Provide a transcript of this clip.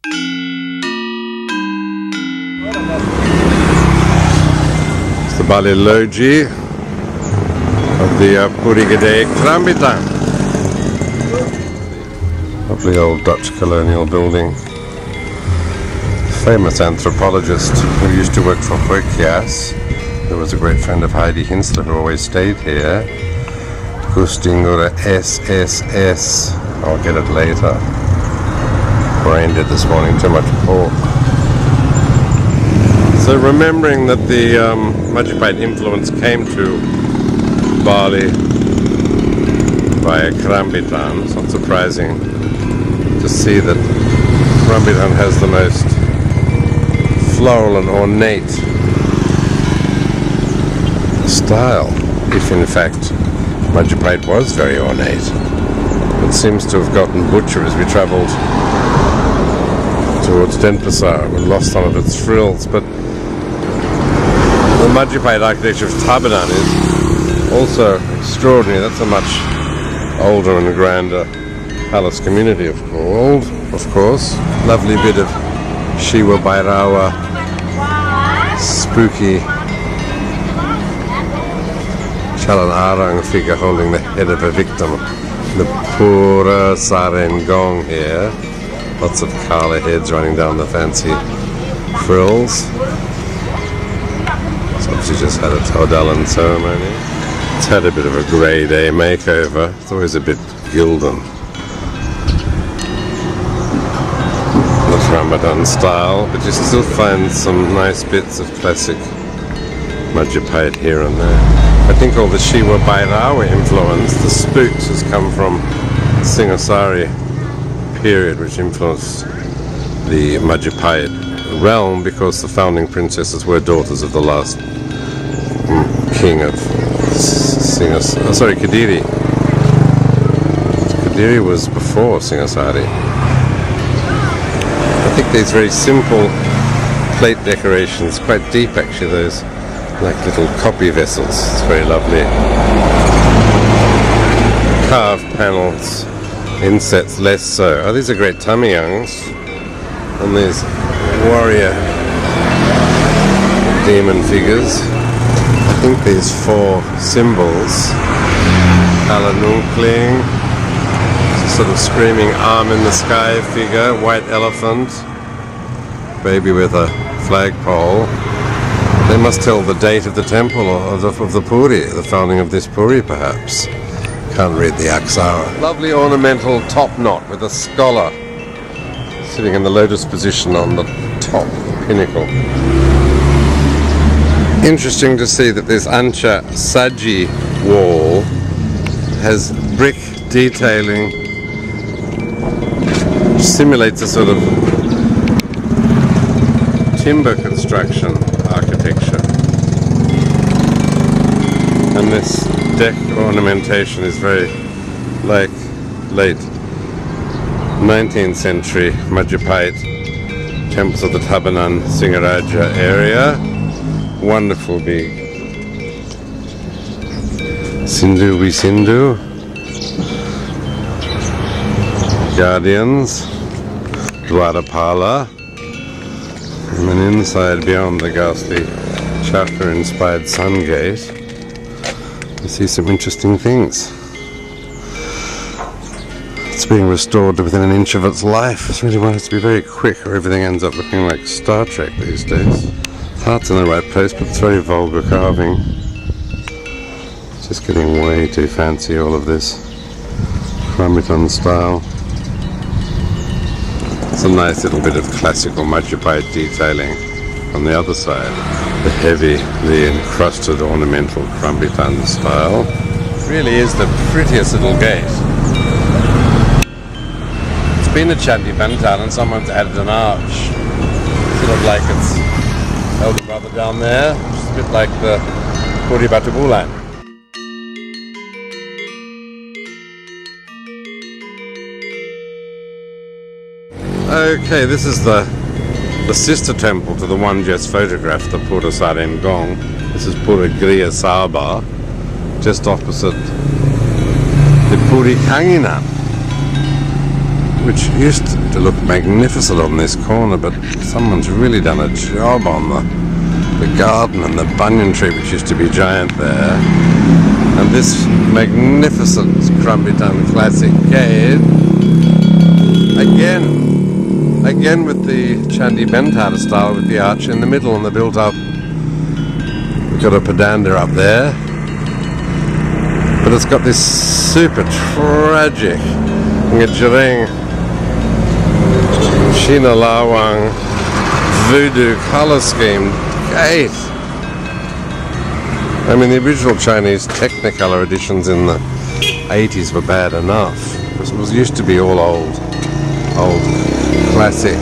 It's the Bali Logi of the Bali-Kerambitan. Lovely old Dutch colonial building. Famous anthropologist who used to work for Hoykias, who was a great friend of Heidi Hinsler, who always stayed here. Gustingura SSS. I'll get it later. Brain dead this morning, too much pork. So remembering that the Majapahit influence came to Bali via Kerambitan, it's not surprising to see that Kerambitan has the most floral and ornate style, if in fact Majapahit was very ornate. It seems to have gotten butchered as we travelled towards Denpasar. We lost some of its frills, but the Majapahit architecture of Tabanan is also extraordinary. That's a much older and grander palace community, of course. Lovely bit of Shiva Bhairava, spooky Chalan Arang figure holding the head of a victim. The Pura Sarengong here. Lots of Kala heads running down the fancy frills. It's obviously just had a Taudalan ceremony. It's had a bit of a grey day makeover. It's always a bit gilden. The Ramadan style, but you still find some nice bits of classic Majapahit here and there. I think all the Shiva Bhairava influence, the spooks, has come from Singhasari period, which influenced the Majapahit realm because the founding princesses were daughters of the last king of Kadiri. Kadiri was before Singhasari. I think these very simple plate decorations, quite deep actually, those like little copy vessels. It's very lovely. Carved panels, insets less so. Oh, these are great tamiyans. And these warrior demon figures. I think these four symbols, Alanunkling, sort of screaming arm in the sky figure, white elephant, baby with a flagpole. They must tell the date of the temple of the Puri, the founding of this Puri perhaps. Can't read the Aksara. Lovely ornamental top knot with a scholar sitting in the lotus position on the top pinnacle. Interesting to see that this Ancha Saji wall has brick detailing, which simulates a sort of timber construction architecture. And this deck ornamentation is very like late 19th century Majapahit temples of the Tabanan Singaraja area. Wonderful big Sindhu we Sindhu guardians, Dwarapala, and then inside beyond the ghastly chakra inspired sun gate you see some interesting things. It's being restored to within an inch of its life. It's really wants to be very quick or everything ends up looking like Star Trek these days. Heart's in the right place, but it's very vulgar carving. It's just getting way too fancy, all of this Kerambitan style. It's a nice little bit of classical Majapahit detailing on the other side. The heavy, the encrusted ornamental Kerambitan style. It really is the prettiest little gate. It's been a Chandi Bantan and someone's added an arch. Sort of like its elder brother down there, which is a bit like the Puri Batu Bulan. Okay, this is the sister temple to the one just photographed, the Pura Sarengong. This is Pura Griya Sabha, just opposite the Bali-Kerambitan. which used to look magnificent on this corner, but someone's really done a job on the garden and the banyan tree, which used to be giant there, and this magnificent Kerambitan classic cave. Again with the Chandi Bentata style, with the arch in the middle and the built up. We've got a pedanda up there, but it's got this super tragic Ngajering Shina Lawang voodoo colour scheme gate. I mean, the original Chinese Technicolor editions in the 80s were bad enough, because it was used to be all old classic